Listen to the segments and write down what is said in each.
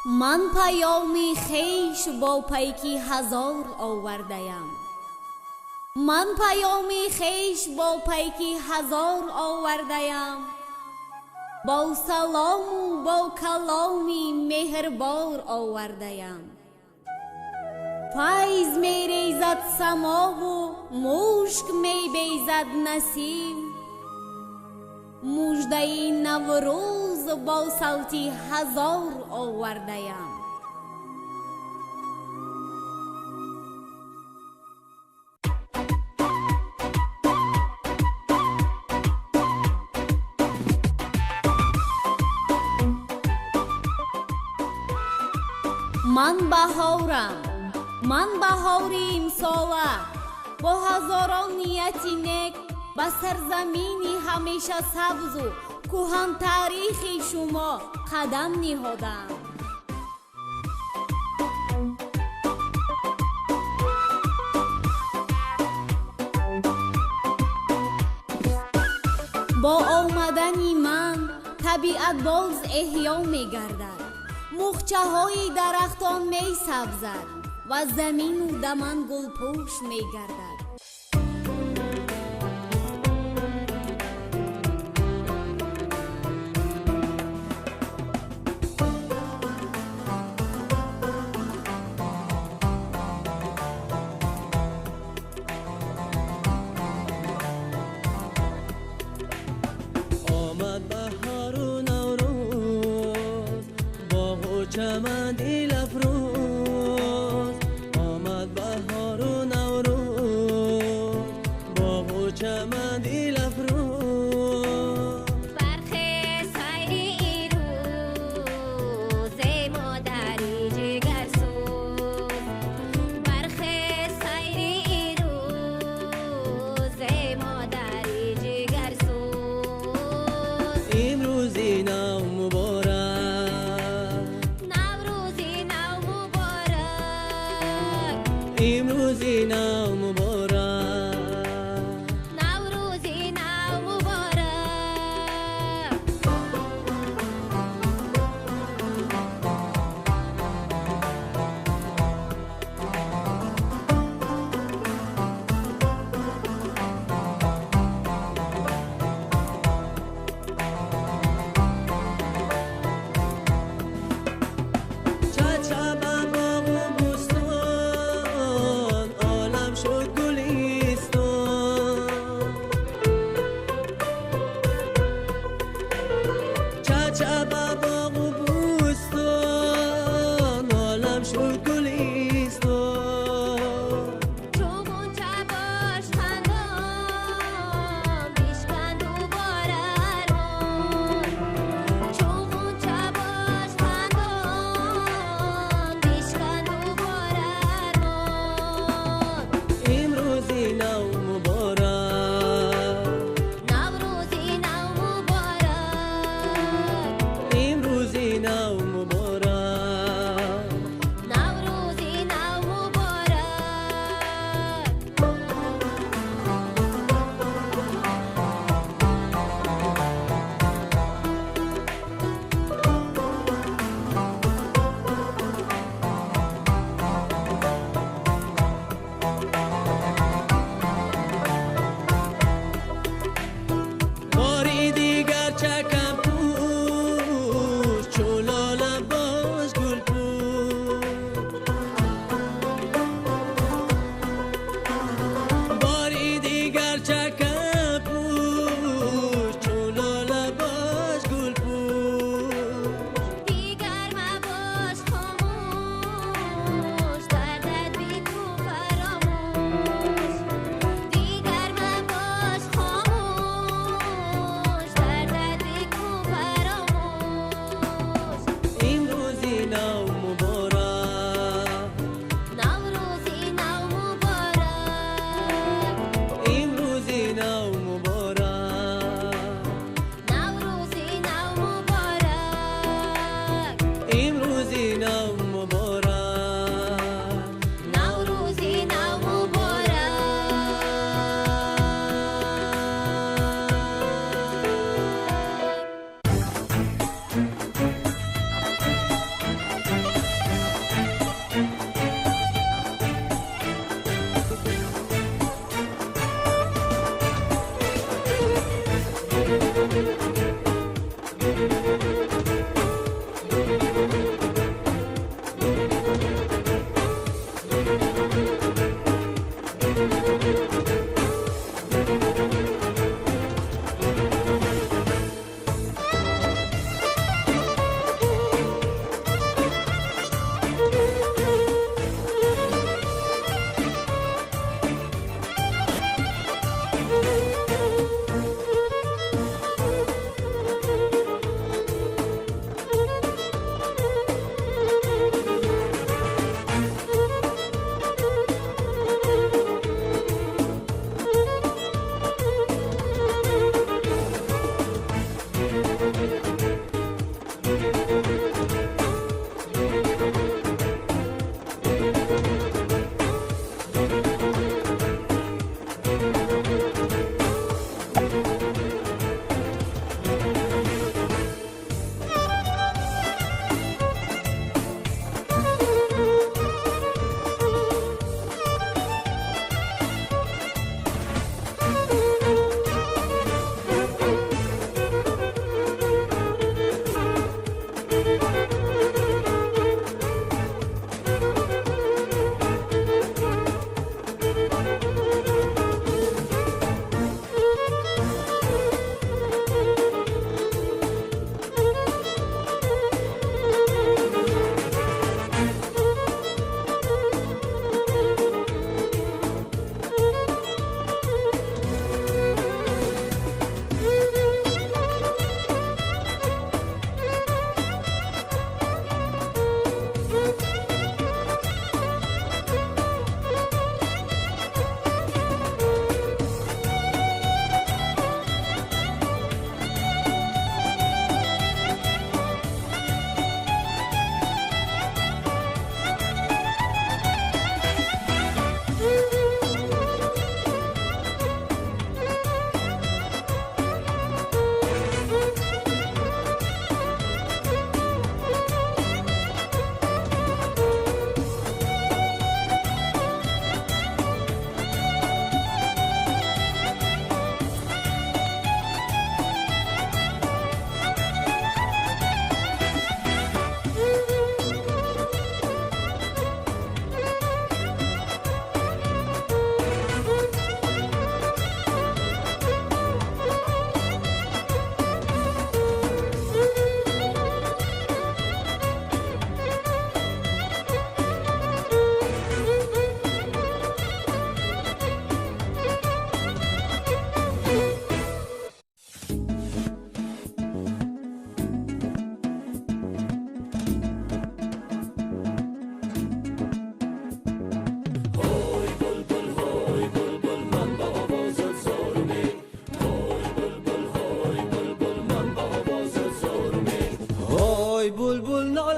من پیامی خویش با پیکی هزار آورده‌ام. من پیامی خویش با پیکی هزار آورده‌ام. با سلام و با کلامی مهربار آورده‌ام. فیض می ریزد سما و مشک می بیزد نسیم. مژده نوروز با صوتی هزار آورده‌ام. من بهاری امساله با هزاران نیتی نک به سرزمینی همیشه سبز و کهن تاریخی شما قدم نهادم. با آمدن من طبیعت باز احیا می گردد. مخچه های درختان می سبزد و زمین و دمن گلپوش می گردد. آمد بهار و نوروز، باغ و چمن دل افروز. آمد بهار و نوروز، باغ و چمن دل افروز. برخ سایری روز مادری جگرسوز. برخ سایری روز مادری جگرسوز. امروزی نو مبارک، نوروزی نو مبارک. امروزی نو مبارک. نوروزی نو مبارک. چتر باغ و بستان، عالم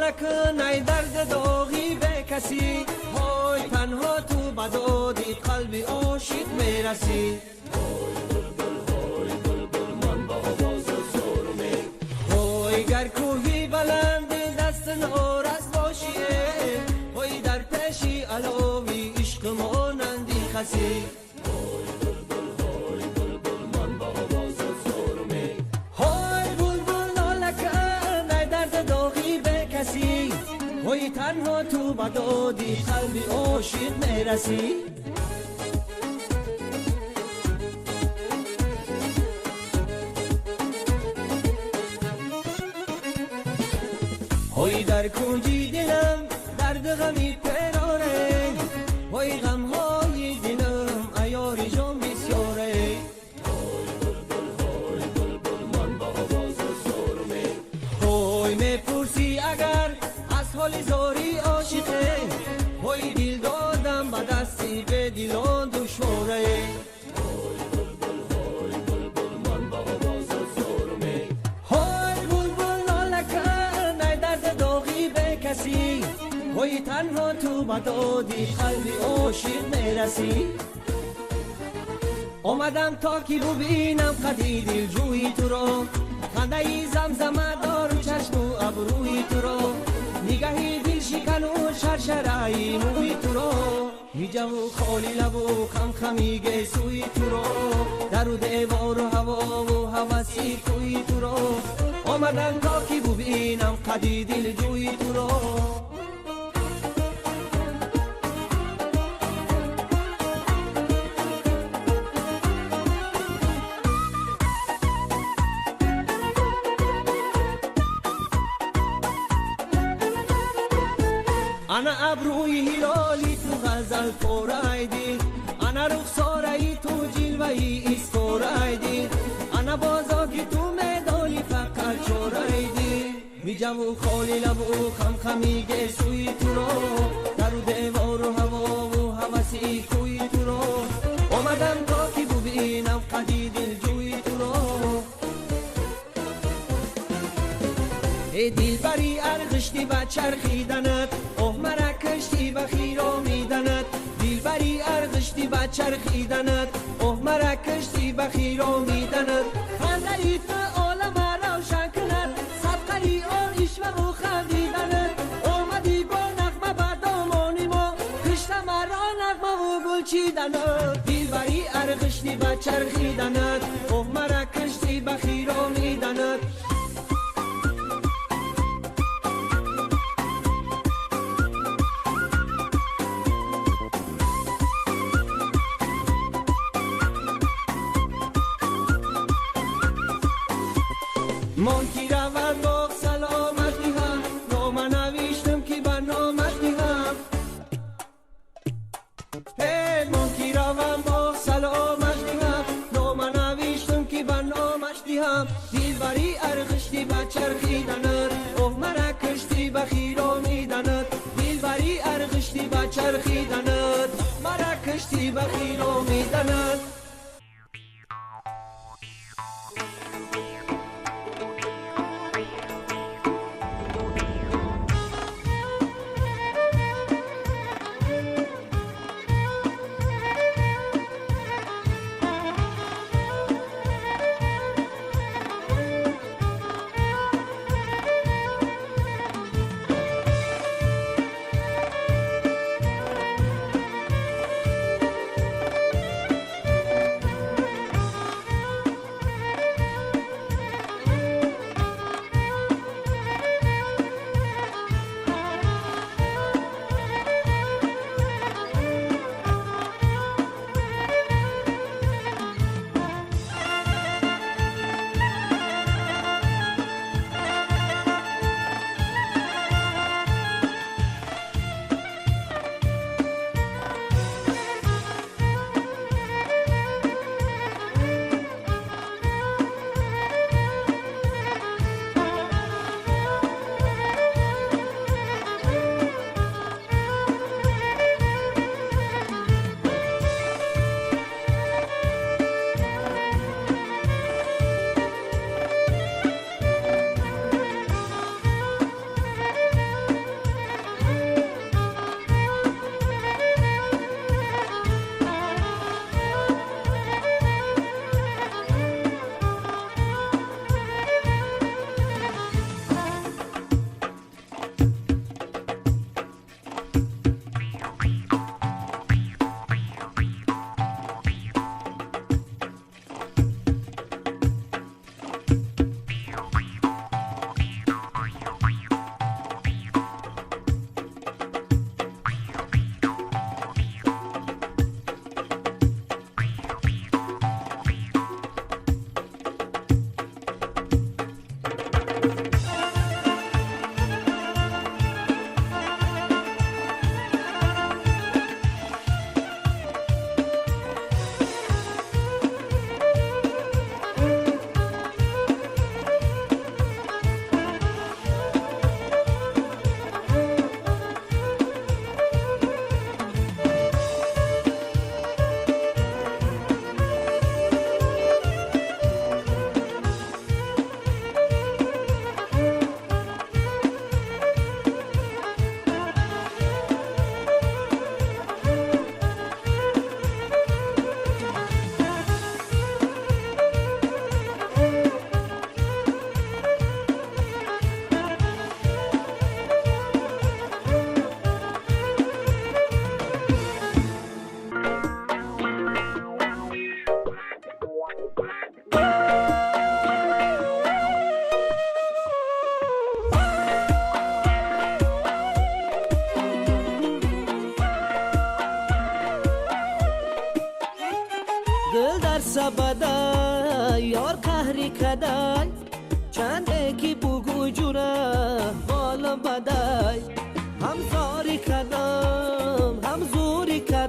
نکن ای درد داغی به کسی، های تنها تو بدادی قلبی عاشق میرسی. های گر کوهی بلند دست نارس باشی، های در پیشی علاوی عشق مانندی خسی. های تنها تو بدادی قلبی عاشق میرسی. های در کنجی دلم درد غمی پراره، های غم های دلم عیاری جان بسیاره. های میپرسی اگر حال زاری عاشقه، های دل دادم به دستی به دلان دشواره. های بلبل ناله کن ای درد داغی به کسی، های تنها تو بدادی قلبی عاشق میرسی. آمدم تا که ببینم قدی دل جوی تو را، خنده زمزمه دار چشم و ابروی تو را، نگاهی دل شکن و شرشرایی موی تو را، میجه و خالی لب و خم خمیگه سوی تو را، در و دیوار و هوا و هوسی کوی تو را. آمدم تا که ببینم قدی دل جوی تو را. الفورایدی انا رخساره تو جلوه استورایدی انا بازاکی تو مدالی فقط چورایدی میجمو خالی لبو خم خمیگه سوی تو رو در و دیوار و هوا و حوثی کوی تو رو اومدم تا که ببینم قدی دل جوی تو رو ای دل بری ارغشتی و چرخیدنت اوه مرا کشتی و خیرا میدنت دل بری ارغشتی و چرخیدنت اوه مرا کشتی و خیرا میدنت خنده ای تو عالم روشن کند صدقری آن عشق و خندیدنت اومدی با نغمه بر دامانی ما کشت مرا نغمه و گل چیدنت دل بری ارغشتی و چرخیدنت اوه مرا کشتی و خیرا میدنت مانکی رود با سلامت دیهم نام نوشتم که بر نامت دیهم هی مانکی رود با سلامت دیهم نام نوشتم که بر نامش دیهم دل بری ارغشتی و چرخیدنت اوه مرا کشتی و خیرا میدنت دل بری ارغشتی و چرخیدنت مرا کشتی و خیرا میدنت سبدای یار قهری کدای چند اکی بگو جوره حال بدای هم زاری کدم هم زوری کدم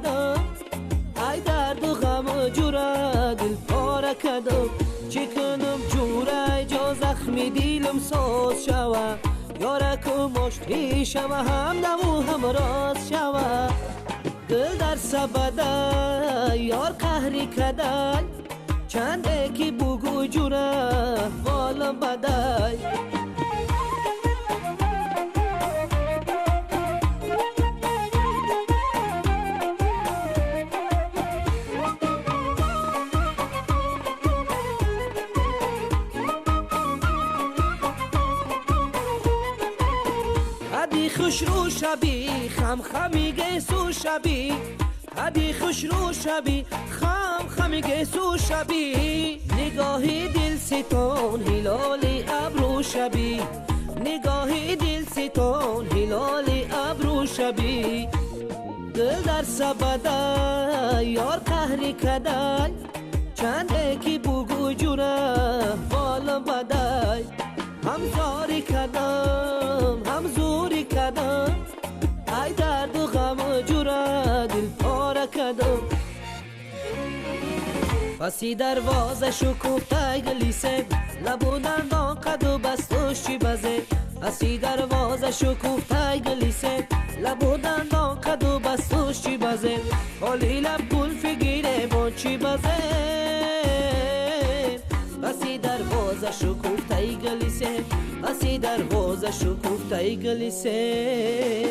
دل پاره کردم چی کنم جوره جا زخمی دیلم ساز شوه یارک و مشتی شوه هم نمو هم راز شوه دل در سبده یار قهری کده چند کی بگو جوره والا بده هدی خوش رو شبی خم خمیگه سو شبی هدی خوش رو شبی خم خمیگه سو شبی نگاهی دل ستان هلالی ابرو شبی نگاهی دل ستان هلالی ابرو شبی دل در سبده یار قهری کده چند کی بگو جوره والا بده هم زاری کدم هم زوری کدم ای درد و غم و جوره دل پاره کدم پسی دروازه شکوفته گلیسه لبو دندان قد و بستوش چی بزه پسی دروازه شکوفته گلیسه لبو دندان قد و بستوش چی بزه حالی لب گل فگیره با چی بزه پسی دروازه شکوفته گلیسه پسی دروازه شکوفته گلیسه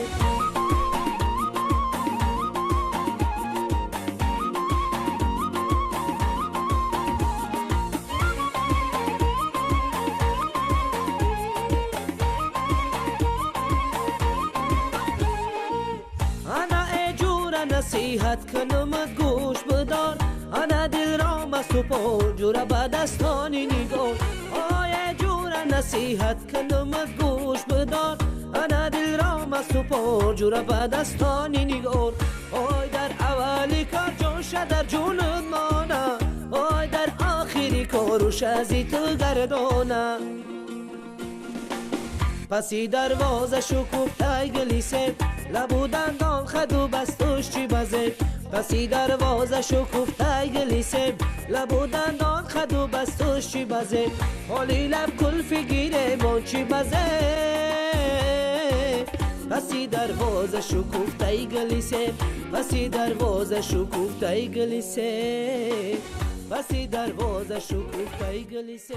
نصیحت کنم گوش بدار انا دل را مسپار جوره به دستانی نگار آی جوره نصیحت کنم گوش بدار انا دل را مسپار جوره به دستانی نگار آی در اولی کار جوش در جونت مانه آی در آخری کاروش ازی تو گردانه پسی دروازه شکوفته گلیسه لبو دندان خدو بستوش چی بزه پسی دروازه شکوفته گلیسه لبو دندان خدو بستوش چی بزه حالی لب کلفی گیره با چی بزه پسی دروازه شکوفته گلیسه پسی دروازه شکوفته گلیسه پسی دروازه شکوفته گلیسه